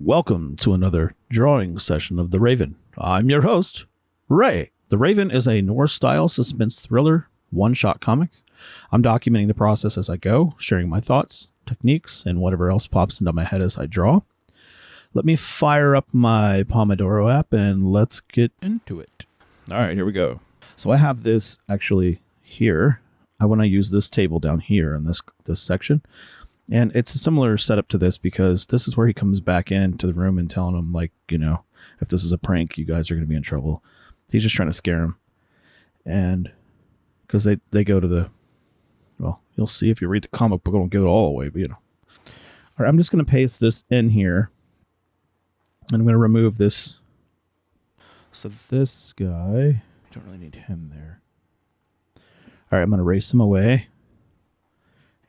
Welcome to another drawing session of The Raven. I'm your host, Ray. The Raven is a Noir-style suspense thriller one-shot comic. I'm documenting the process as I go, sharing my thoughts, techniques, and whatever else pops into my head as I draw. Let me fire up my Pomodoro app and let's get into it. All right, here we go. So I have this actually here. I want to use this table down here in this section. And it's a similar setup to this because this is where he comes back into the room and telling him, like, you know, if this is a prank, you guys are going to be in trouble. He's just trying to scare him. And because they go to the, well, you'll see if you read the comic book, I won't give it all away, but you know. All right, I'm just going to paste this in here. And I'm going to remove this. So this guy, you don't really need him there. All right, I'm going to erase him away.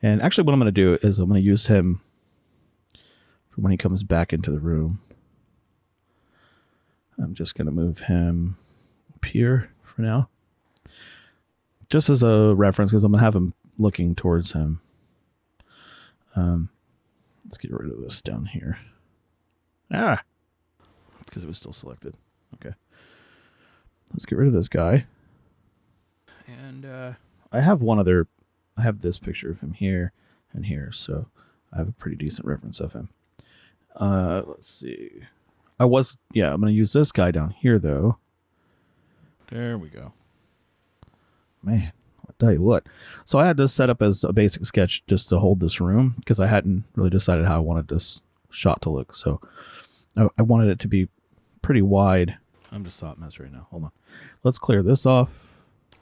And actually what I'm going to do is I'm going to use him for when he comes back into the room. I'm just going to move him up here for now. Just as a reference, because I'm going to have him looking towards him. Let's get rid of this down here. Because it was still selected. Okay. Let's get rid of this guy. And I have one other... I have this picture of him here and here, so I have a pretty decent reference of him. Let's see. I'm going to use this guy down here, though. There we go. Man, I'll tell you what. So I had this set up as a basic sketch just to hold this room, because I hadn't really decided how I wanted this shot to look. So I wanted it to be pretty wide. I'm just a hot mess right now. Hold on. Let's clear this off.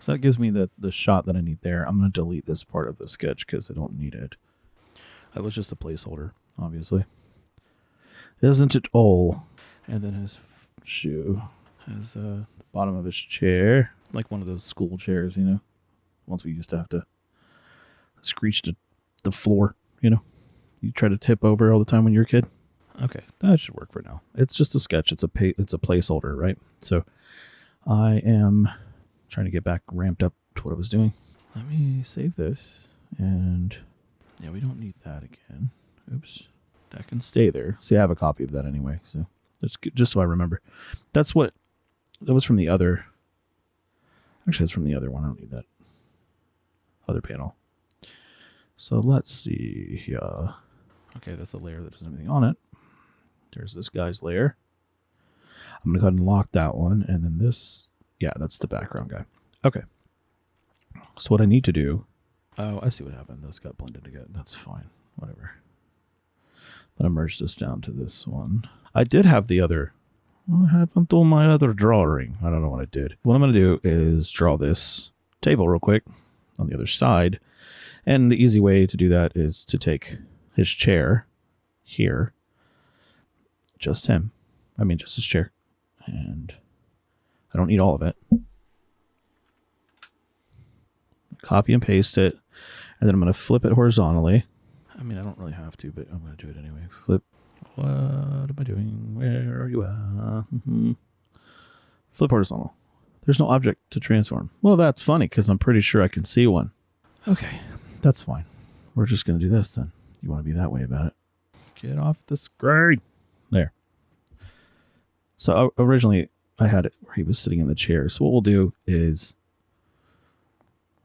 So that gives me the shot that I need there. I'm going to delete this part of the sketch because I don't need it. That was just a placeholder, obviously. Isn't it all? And then his shoe has the bottom of his chair. Like one of those school chairs, you know. Once we used to have to screech to the floor, you know. You try to tip over all the time when you're a kid. Okay, that should work for now. It's just a sketch. It's a placeholder, right? So I am... trying to get back ramped up to what I was doing. Let me save this. And yeah, we don't need that again. Oops. That can stay there. See, I have a copy of that anyway. So that's good, just so I remember. That was from the other. Actually, it's from the other one. I don't need that other panel. So let's see here. Okay, that's a layer that doesn't have anything on it. There's this guy's layer. I'm going to go ahead and lock that one. And then this... yeah, that's the background guy. Okay. So what I need to do... oh, I see what happened. Those got blended together. That's fine. Whatever. I'm going to merge this down to this one. I did have the other... what happened to my other drawing? I don't know what I did. What I'm going to do is draw this table real quick on the other side. And the easy way to do that is to take his chair here. Just him. I mean, just his chair. And... I don't need all of it. Copy and paste it. And then I'm going to flip it horizontally. I mean, I don't really have to, but I'm going to do it anyway. Flip. What am I doing? Where are you at? Flip horizontal. There's no object to transform. Well, that's funny because I'm pretty sure I can see one. Okay, that's fine. We're just going to do this then. You want to be that way about it. Get off the screen. There. So originally... I had it where he was sitting in the chair. So what we'll do is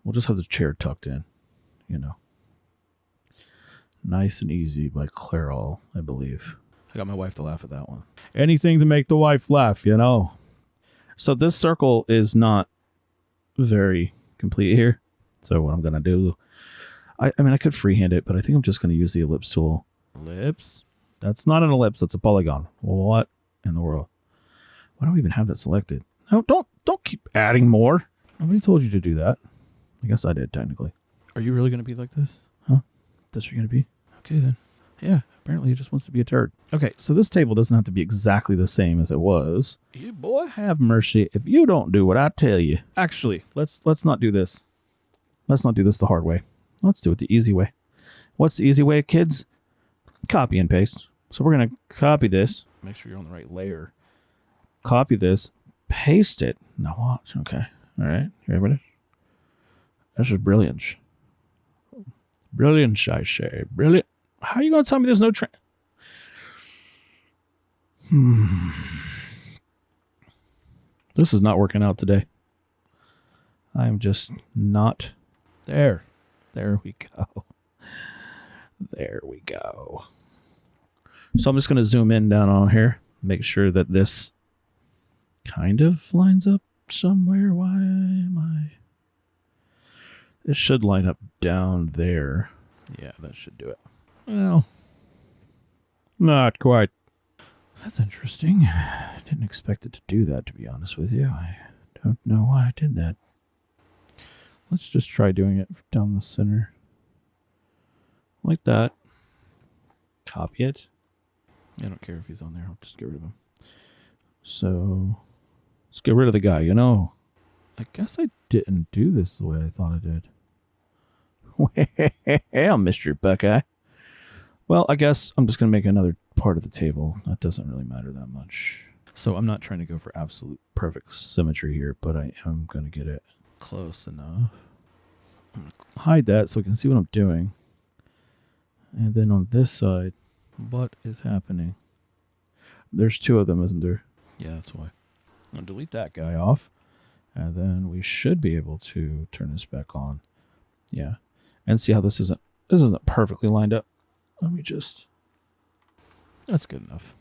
we'll just have the chair tucked in, you know. Nice and Easy by Clairol, I believe. I got my wife to laugh at that one. Anything to make the wife laugh, you know. So this circle is not very complete here. So what I'm going to do, I mean, I could freehand it, but I think I'm just going to use the ellipse tool. Ellipse? That's not an ellipse. That's a polygon. Well, what in the world? Why do we even have that selected? No, don't keep adding more. Nobody told you to do that. I guess I did, technically. Are you really going to be like this? Huh? That's what you're going to be? Okay, then. Yeah, apparently he just wants to be a turd. Okay, so this table doesn't have to be exactly the same as it was. You boy, have mercy if you don't do what I tell you. Actually, let's not do this. Let's not do this the hard way. Let's do it the easy way. What's the easy way, kids? Copy and paste. So we're going to copy this. Make sure you're on the right layer. Copy this, paste it. Now watch. Okay. All right. You ready with it? This is brilliant. Brilliant, I say. Brilliant. How are you going to tell me there's no This is not working out today. I'm just not there. There we go. There we go. So I'm just going to zoom in down on here, make sure that this kind of lines up somewhere. Why am I? It should line up down there. Yeah, that should do it. Well, not quite. That's interesting. I didn't expect it to do that, to be honest with you. I don't know why I did that. Let's just try doing it down the center. Like that. Copy it. I don't care if he's on there. I'll just get rid of him. So, let's get rid of the guy, you know. I guess I didn't do this the way I thought I did. Well, Mr. Buckeye. Well, I guess I'm just going to make another part of the table. That doesn't really matter that much. So I'm not trying to go for absolute perfect symmetry here, but I am going to get it close enough. I'm going to hide that so we can see what I'm doing. And then on this side, what is happening? There's two of them, isn't there? Yeah, that's why. I'll delete that guy off. And then we should be able to turn this back on. Yeah. And see how this isn't perfectly lined up. Let me just... That's good enough.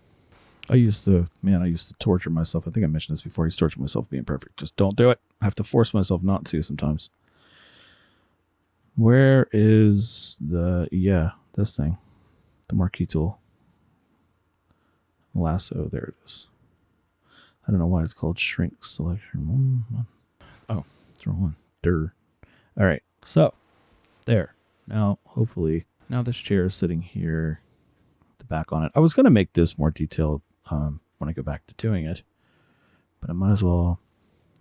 I used to torture myself. I think I mentioned this before. I used to torture myself being perfect. Just don't do it. I have to force myself not to sometimes. Where is this thing? The marquee tool. Lasso, there it is. I don't know why it's called shrink selection. Oh, it's the wrong one. Durr. All right, so there. Now, hopefully, now this chair is sitting here, the back on it. I was going to make this more detailed when I go back to doing it, but I might as well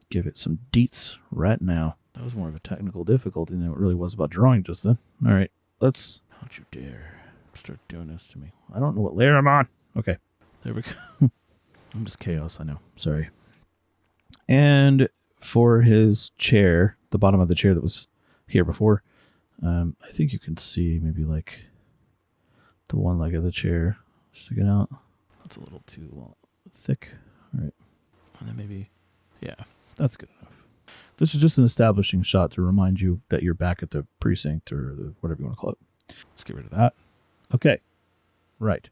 give it some deets right now. That was more of a technical difficulty than it really was about drawing just then. All right, let's... Don't you dare start doing this to me. I don't know what layer I'm on. Okay, there we go. I'm just chaos, I know. Sorry. And for his chair, the bottom of the chair that was here before, I think you can see maybe like the one leg of the chair sticking out. That's a little too long, thick. All right. And then maybe, yeah, that's good enough. This is just an establishing shot to remind you that you're back at the precinct or the whatever you want to call it. Let's get rid of that. Okay. Right.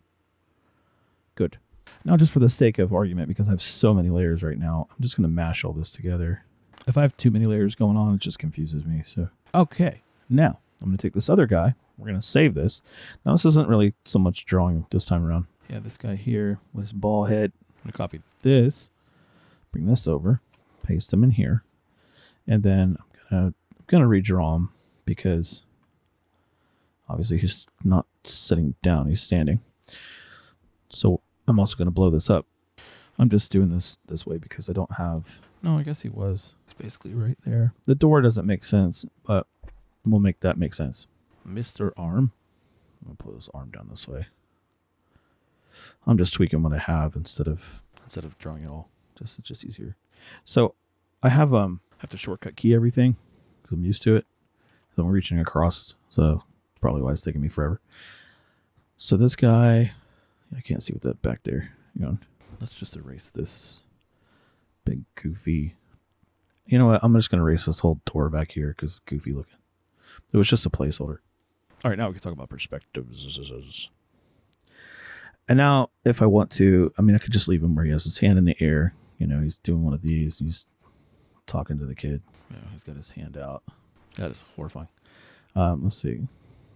Good. Now, just for the sake of argument, because I have so many layers right now, I'm just going to mash all this together. If I have too many layers going on, it just confuses me. So, okay. Now, I'm going to take this other guy. We're going to save this. Now, this isn't really so much drawing this time around. Yeah, this guy here with his ball head. I'm going to copy this, bring this over, paste him in here, and then I'm gonna redraw him because obviously he's not sitting down, he's standing. So I'm also going to blow this up. I'm just doing this way because I don't have... No, I guess he was. It's basically right there. The door doesn't make sense, but we'll make that make sense. Mr. Arm. I'm going to pull this arm down this way. I'm just tweaking what I have instead of drawing it all. It's just easier. So I have to shortcut key everything because I'm used to it. I'm reaching across, so probably why it's taking me forever. So this guy... I can't see what that back there. Hang on. Let's just erase this big goofy. You know what? I'm just going to erase this whole door back here because it's goofy looking. It was just a placeholder. All right, now we can talk about perspectives. And now, if I want to, I mean, I could just leave him where he has his hand in the air. You know, he's doing one of these. And he's talking to the kid. You know, he's got his hand out. That is horrifying. Let's see.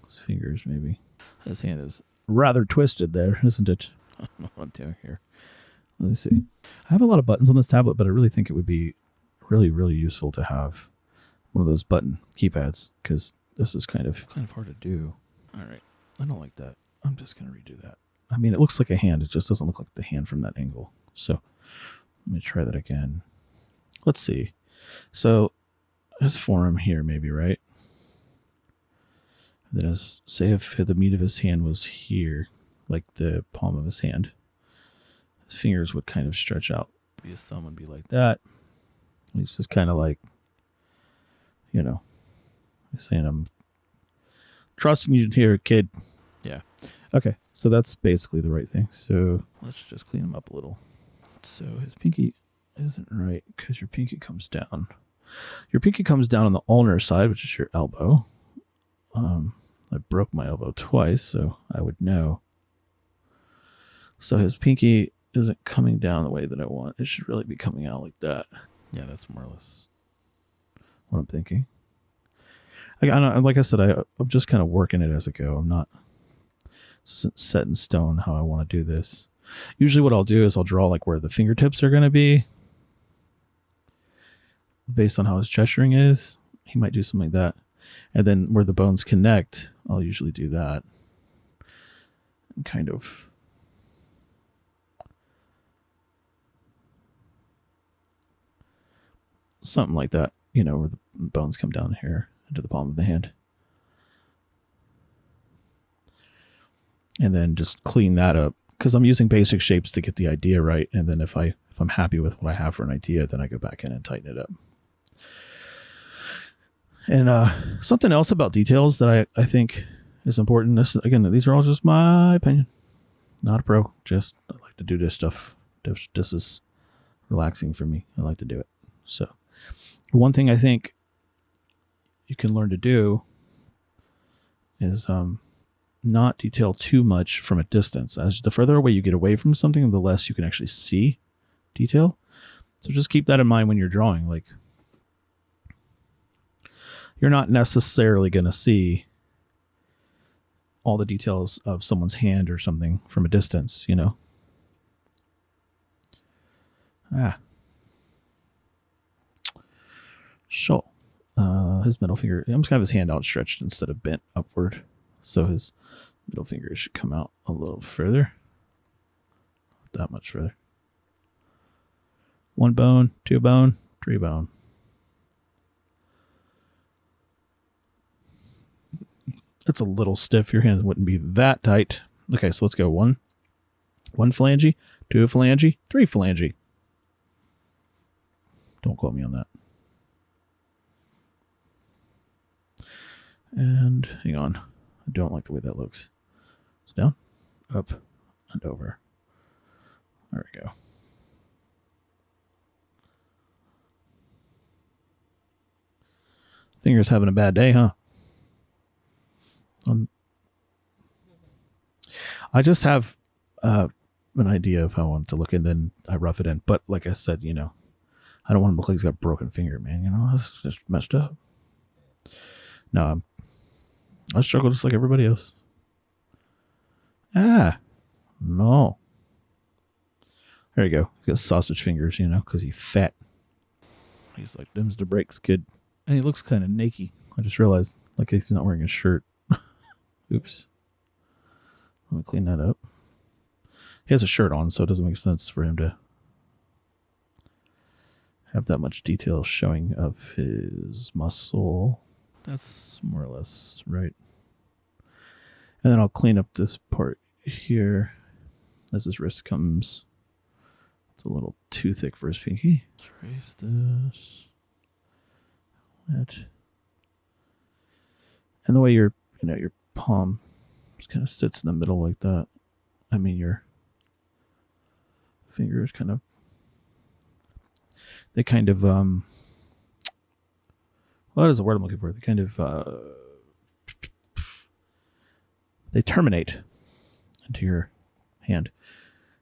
His fingers, maybe. His hand is rather twisted there, isn't it? I don't know what I'm doing here. Let me see. I have a lot of buttons on this tablet, but I really think it would be really, really useful to have one of those button keypads because this is kind of hard to do. All right. I don't like that. I'm just going to redo that. I mean, it looks like a hand. It just doesn't look like the hand from that angle. So let me try that again. Let's see. So his forearm here maybe, right? And then say if the meat of his hand was here, like the palm of his hand, his fingers would kind of stretch out. Maybe his thumb would be like that. He's just kind of like, you know, he's saying, I'm trusting you here, kid. Yeah. Okay. So that's basically the right thing. So let's just clean him up a little. So his pinky isn't right because your pinky comes down. Your pinky comes down on the ulnar side, which is your elbow. I broke my elbow twice, so I would know. So his pinky isn't coming down the way that I want. It should really be coming out like that. Yeah, that's more or less what I'm thinking. Like I said, I'm just kind of working it as I go. I'm not set in stone how I want to do this. Usually what I'll do is I'll draw like where the fingertips are going to be based on how his gesturing is. He might do something like that. And then where the bones connect, I'll usually do that. And kind of something like that, you know, where the bones come down here into the palm of the hand. And then just clean that up because I'm using basic shapes to get the idea right. And then if I'm happy with what I have for an idea, then I go back in and tighten it up. And something else about details that I think is important. These are all just my opinion. Not a pro. Just I like to do this stuff. This is relaxing for me. I like to do it. So one thing I think you can learn to do is not detail too much from a distance. As the further away you get away from something, the less you can actually see detail. So just keep that in mind when you're drawing. Like, you're not necessarily going to see all the details of someone's hand or something from a distance, you know? So, his middle finger, I'm just going to have his hand outstretched instead of bent upward. So his middle finger should come out a little further. Not that much further. 1 bone, 2 bone, 3 bone. It's a little stiff. Your hand wouldn't be that tight. Okay, so let's go 1 phalange, 2 phalange, 3 phalange. Don't quote me on that. And hang on. I don't like the way that looks. It's down, up, and over. There we go. Finger's having a bad day, huh? I just have an idea of how I want it to look, and then I rough it in. But like I said, you know, I don't want him to look like he's got a broken finger, man. You know, it's just messed up. No, I struggle just like everybody else. No. There you go. He's got sausage fingers, you know, because he's fat. He's like, them's the breaks, kid. And he looks kind of naked. I just realized, like, he's not wearing a shirt. Oops. Let me clean that up. He has a shirt on, so it doesn't make sense for him to have that much detail showing of his muscle. That's more or less right. And then I'll clean up this part here as his wrist comes. It's a little too thick for his pinky. Let's raise this. That. And the way your palm just kind of sits in the middle like that. I mean, your fingers kind of, they kind of, what is the word I'm looking for? They kind of, they terminate into your hand,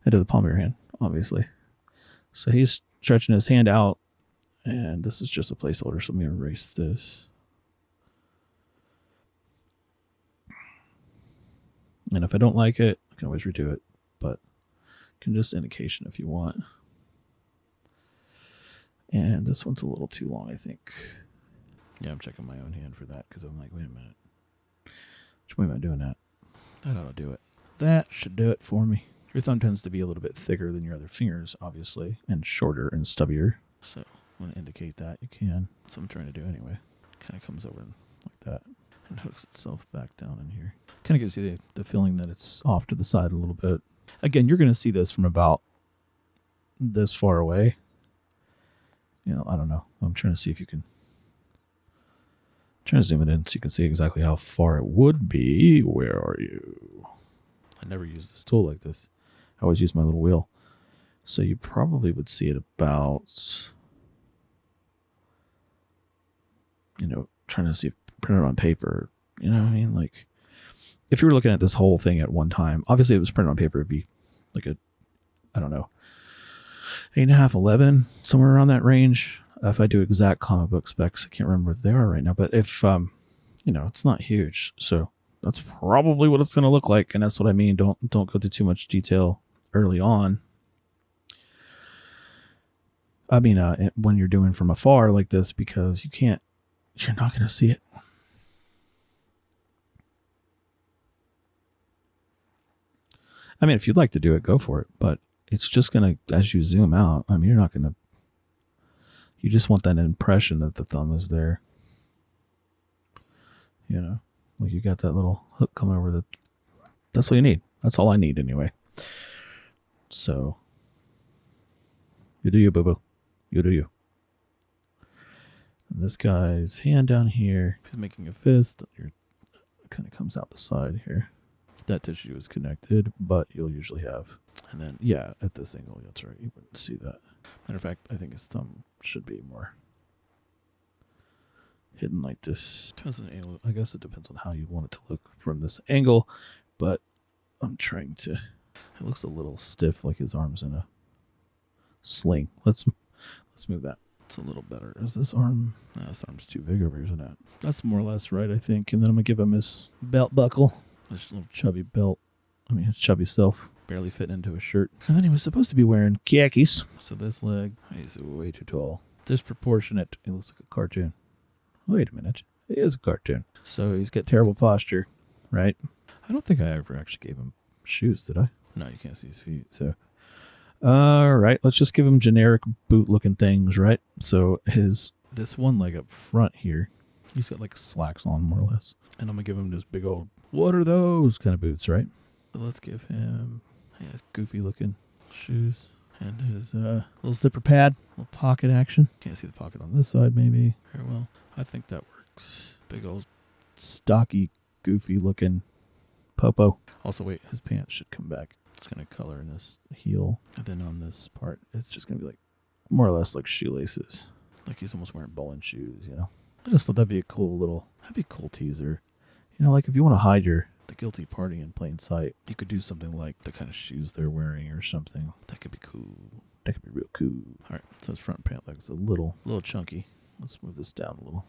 into the palm of your hand, obviously. So he's stretching his hand out, and this is just a placeholder, so let me erase this. And if I don't like it, I can always redo it, but you can just indication if you want. And this one's a little too long, I think. Yeah, I'm checking my own hand for that because I'm like, wait a minute. Which way am I doing that? That ought to do it. That should do it for me. Your thumb tends to be a little bit thicker than your other fingers, obviously, and shorter and stubbier. So I'm going to indicate that you can. That's what I'm trying to do anyway. Kind of comes over like that and hooks itself back down in here. Kind of gives you the feeling that it's off to the side a little bit. Again, you're going to see this from about this far away. You know, I don't know. I'm trying to see if you can. Trying to zoom it in so you can see exactly how far it would be. Where are you? I never use this tool like this. I always use my little wheel. So you probably would see it about, trying to see print it on paper. You know what I mean? Like, if you were looking at this whole thing at one time, obviously it was printed on paper, it'd be like a, I don't know, 8.5, 11, somewhere around that range. If I do exact comic book specs, I can't remember what they are right now. But if, it's not huge. So that's probably what it's going to look like. And that's what I mean. Don't go into too much detail early on. I mean, when you're doing from afar like this, because you're not going to see it. I mean, if you'd like to do it, go for it. But it's just going to, as you zoom out, I mean, you're not going to, you just want that impression that the thumb is there. Like you got that little hook coming over that's what you need. That's all I need anyway. So, you do you, boo-boo. You do you. And this guy's hand down here, he's making a fist. It kind of comes out the side here. That tissue is connected, but you'll usually have. And then, yeah, at this angle, that's right. You wouldn't see that. Matter of fact, I think his thumb should be more hidden like this. Depends on the angle. I guess it depends on how you want it to look from this angle, but I'm trying to. It looks a little stiff, like his arm's in a sling. Let's move that. It's a little better. Is this arm? Nah, this arm's too big over here, isn't it? That's more or less right, I think. And then I'm gonna give him his belt buckle. This little chubby belt. I mean, his chubby self. Barely fitting into a shirt. And then he was supposed to be wearing khakis. So this leg, he's way too tall. Disproportionate. He looks like a cartoon. Wait a minute. He is a cartoon. So he's got terrible posture, right? I don't think I ever actually gave him shoes, did I? No, you can't see his feet. So, all right. Let's just give him generic boot-looking things, right? So this one leg up front here, he's got like slacks on, more or less. And I'm going to give him this big old, what are those kind of boots, right? So let's give him goofy looking shoes and his little zipper pad, little pocket action. Can't see the pocket on this side, maybe. Very well. I think that works. Big old stocky, goofy looking popo. Also, wait, his pants should come back. It's going to color in this heel. And then on this part, it's just going to be like more or less like shoelaces. Like he's almost wearing bowling shoes, I just thought that'd be a cool teaser. Like if you want to hide the guilty party in plain sight, you could do something like the kind of shoes they're wearing or something. That could be cool. That could be real cool. All right, so his front pant leg's a little chunky. Let's move this down a little.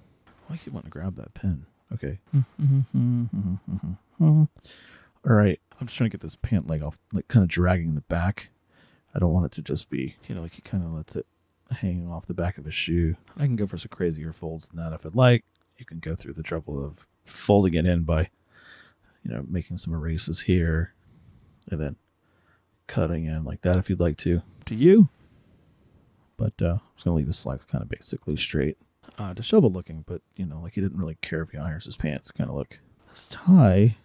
Why keep wanting to grab that pen? Okay. All right. I'm just trying to get this pant leg off, like kind of dragging the back. I don't want it to just be, like he kind of lets it hang off the back of his shoe. I can go for some crazier folds than that if I'd like. You can go through the trouble of folding it in by, making some erases here and then cutting in like that if you'd like to you. But I'm just going to leave his slacks kind of basically straight. Disheveled looking, but, like he didn't really care if he irons his pants kind of look. His tie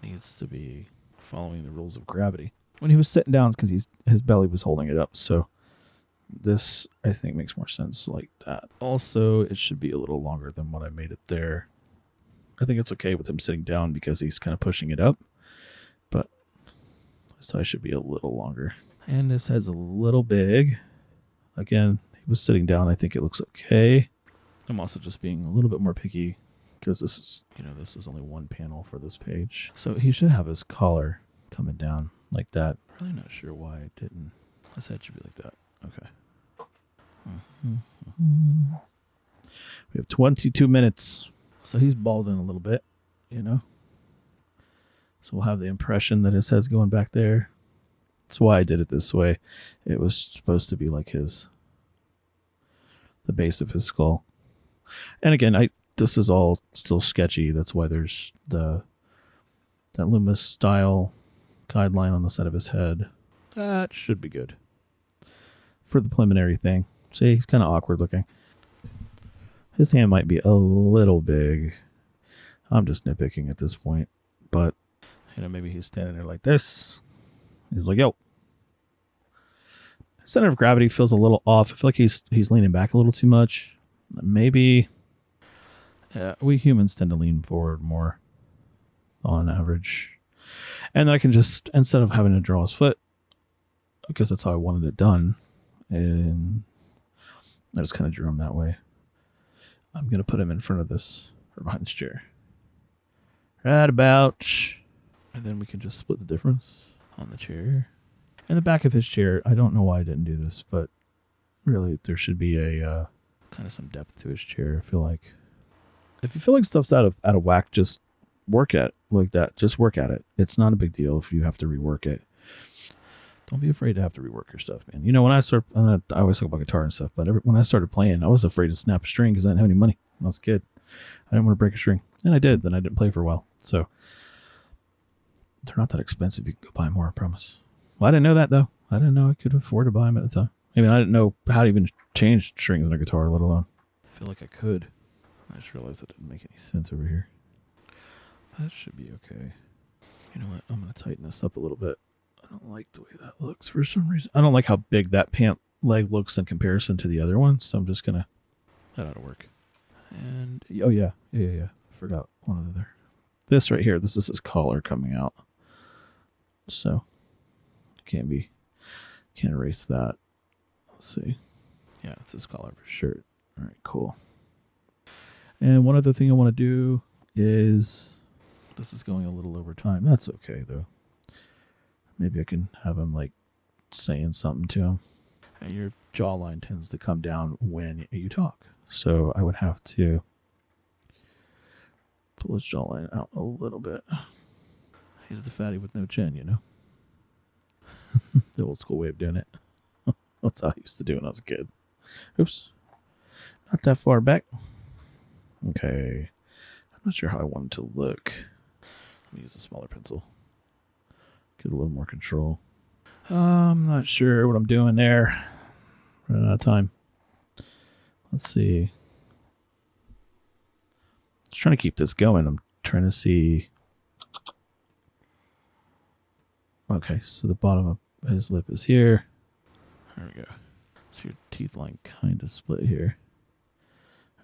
needs to be following the rules of gravity. When he was sitting down, it's because his belly was holding it up. So this, I think, makes more sense like that. Also, it should be a little longer than what I made it there. I think it's okay with him sitting down because he's kind of pushing it up. But this tie should be a little longer. And his head's a little big. Again, he was sitting down. I think it looks okay. I'm also just being a little bit more picky because this is only one panel for this page. So he should have his collar coming down like that. Really not sure why it didn't. His head should be like that. Okay. We have 22 minutes. So he's balding a little bit, So we'll have the impression that his head's going back there. That's why I did it this way. It was supposed to be like the base of his skull. And again, this is all still sketchy. That's why there's that Loomis style guideline on the side of his head. That should be good for the preliminary thing. See, he's kind of awkward looking. His hand might be a little big. I'm just nitpicking at this point. But, maybe he's standing there like this. He's like, yo. Center of gravity feels a little off. I feel like he's leaning back a little too much. Maybe we humans tend to lean forward more on average. And then I can just, instead of having to draw his foot, because that's how I wanted it done, and I just kind of drew him that way. I'm going to put him in front of this, or behind this chair. Right about. And then we can just split the difference on the chair. And the back of his chair, I don't know why I didn't do this, but really there should be a kind of some depth to his chair. I feel like if you feel like stuff's out of whack, just work at it like that. Just work at it. It's not a big deal if you have to rework it. Don't be afraid to have to rework your stuff, man. You know, when I always talk about guitar and stuff, but when I started playing, I was afraid to snap a string because I didn't have any money when I was a kid. I didn't want to break a string. And I did. Then I didn't play for a while. So they're not that expensive. You can go buy more, I promise. Well, I didn't know that, though. I didn't know I could afford to buy them at the time. I mean, I didn't know how to even change strings on a guitar, let alone. I feel like I could. I just realized that didn't make any sense over here. That should be okay. You know what? I'm going to tighten this up a little bit. I don't like the way that looks for some reason. I don't like how big that pant leg looks in comparison to the other one, so I'm just going to... That ought to work. And, oh yeah. I forgot one of the other. This right here, this is his collar coming out. So, can't erase that. Let's see. Yeah, it's his collar for shirt. All right, cool. And one other thing I want to do is, this is going a little over time. That's okay, though. Maybe I can have him, like, saying something to him. And your jawline tends to come down when you talk. So I would have to pull his jawline out a little bit. He's the fatty with no chin, you know? The old school way of doing it. That's how I used to do when I was a kid. Oops. Not that far back. Okay. I'm not sure how I want it to look. Let me use a smaller pencil. Get a little more control. I'm not sure what I'm doing there. Running out of time. Let's see. Just trying to keep this going. I'm trying to see. Okay, so the bottom of his lip is here. There we go. So your teeth line kind of split here.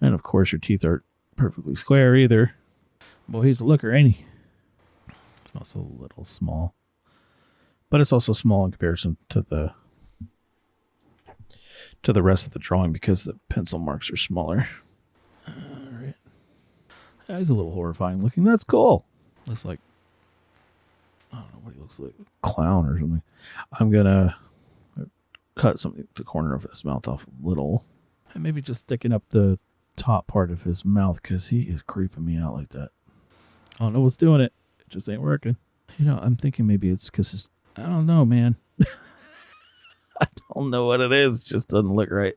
And of course your teeth aren't perfectly square either. Well, he's a looker, ain't he? It's also a little small. But it's also small in comparison to the rest of the drawing because the pencil marks are smaller. All right. Yeah, he's a little horrifying looking. That's cool. Looks like, I don't know what he looks like, a clown or something. I'm going to cut the corner of his mouth off a little. And maybe just sticking up the top part of his mouth because he is creeping me out like that. I don't know what's doing it. It just ain't working. You know, I'm thinking maybe it's because I don't know, man. I don't know what it is. It just doesn't look right.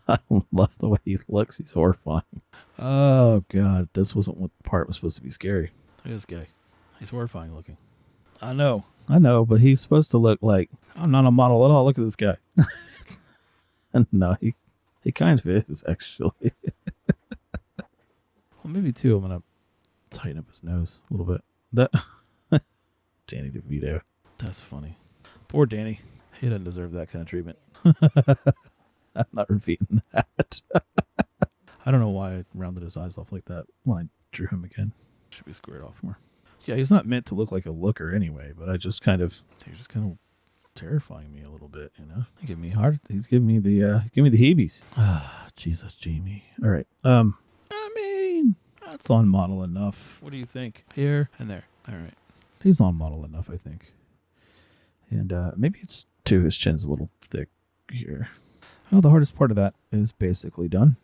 I don't love the way he looks. He's horrifying. Oh, God. This wasn't what part was supposed to be scary. Look at this guy. He's horrifying looking. I know, but he's supposed to look like, I'm not a model at all. Look at this guy. And no, he kind of is, actually. Well, maybe, too, I'm going to tighten up his nose a little bit. Danny DeVito. That's funny. Poor Danny. He doesn't deserve that kind of treatment. I'm not repeating that. I don't know why I rounded his eyes off like that when I drew him again. Should be squared off more. Yeah, he's not meant to look like a looker anyway, but he's just kind of terrifying me a little bit, you know? He's giving me the heebies. Ah, Jesus, Jamie. All right. I mean, that's on model enough. What do you think? Here and there. All right. He's on model enough, I think. And maybe it's too, his chin's a little thick here. Well, the hardest part of that is basically done.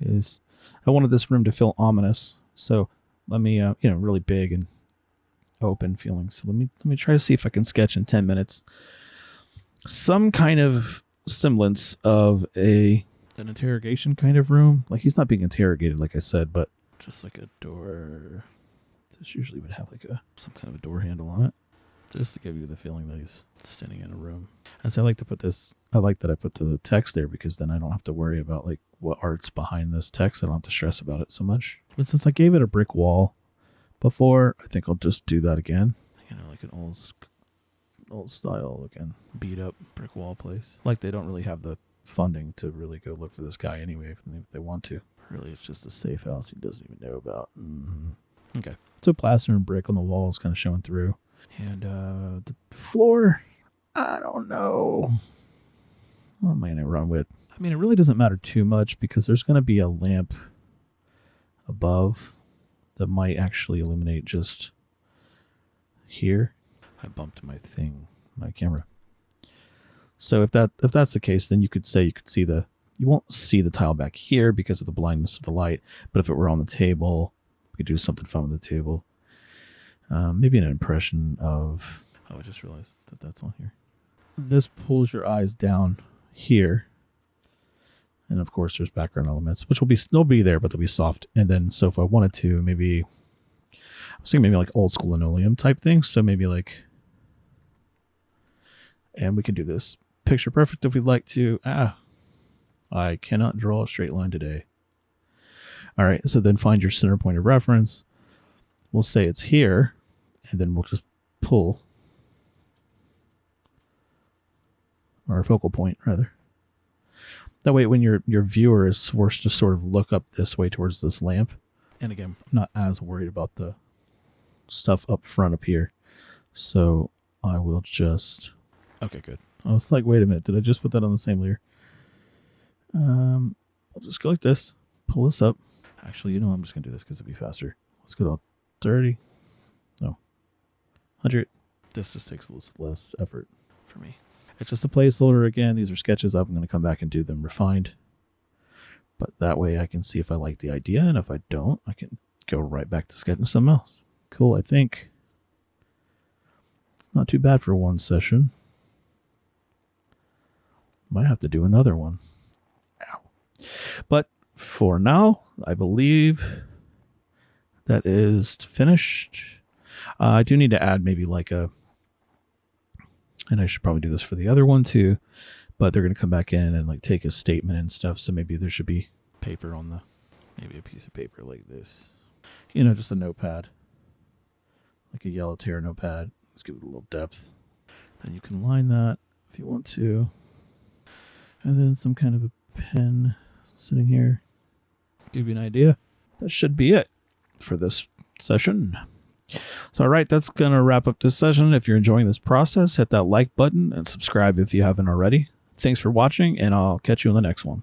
I wanted this room to feel ominous, so let me, really big and open feeling. So let me try to see if I can sketch in 10 minutes some kind of semblance of an interrogation kind of room. Like, he's not being interrogated, like I said, but just like a door. This usually would have like some kind of a door handle on it, just to give you the feeling that he's standing in a room. And so I like that I put the text there because then I don't have to worry about like what art's behind this text. I don't have to stress about it so much. But since I gave it a brick wall before, I think I'll just do that again. You know, like an old style looking beat up brick wall place. Like they don't really have the funding to really go look for this guy anyway if they want to. Really, it's just a safe house he doesn't even know about. Mm-hmm. Okay. So plaster and brick on the walls kind of showing through. And the floor, I don't know. What am I going to run with? I mean, it really doesn't matter too much because there's going to be a lamp above that might actually illuminate just here. I bumped my camera. So if that's the case, then you could say you won't see the tile back here because of the blindness of the light. But if it were on the table, we could do something fun with the table. Maybe an impression of... Oh, I just realized that that's on here. This pulls your eyes down here. And of course, there's background elements, which they'll be there, but they'll be soft. And then, so if I wanted to, maybe... I was thinking maybe like old school linoleum type thing. So maybe like... And we can do this picture perfect if we'd like to. I cannot draw a straight line today. All right, so then find your center point of reference. We'll say it's here, and then we'll just pull. Or a focal point, rather. That way, when your viewer is forced to sort of look up this way towards this lamp, and again, I'm not as worried about the stuff up front up here. So I will just... Okay, good. I was like, wait a minute, did I just put that on the same layer? I'll just go like this, pull this up. Actually, I'm just going to do this because it'll be faster. Let's go to 30. No, 100. This just takes less effort for me. It's just a placeholder again. These are sketches. I'm going to come back and do them refined. But that way I can see if I like the idea, and if I don't, I can go right back to sketching something else. Cool, I think. It's not too bad for one session. Might have to do another one. Ow. But for now, I believe that is finished. I do need to add maybe like and I should probably do this for the other one too, but they're going to come back in and like take a statement and stuff. So maybe there should be paper on maybe a piece of paper like this, just a notepad, like a yellow tear notepad. Let's give it a little depth. Then you can line that if you want to. And then some kind of a pen sitting here. Give you an idea. That should be it for this session. So, all right, that's going to wrap up this session. If you're enjoying this process, hit that like button and subscribe if you haven't already. Thanks for watching, and I'll catch you in the next one.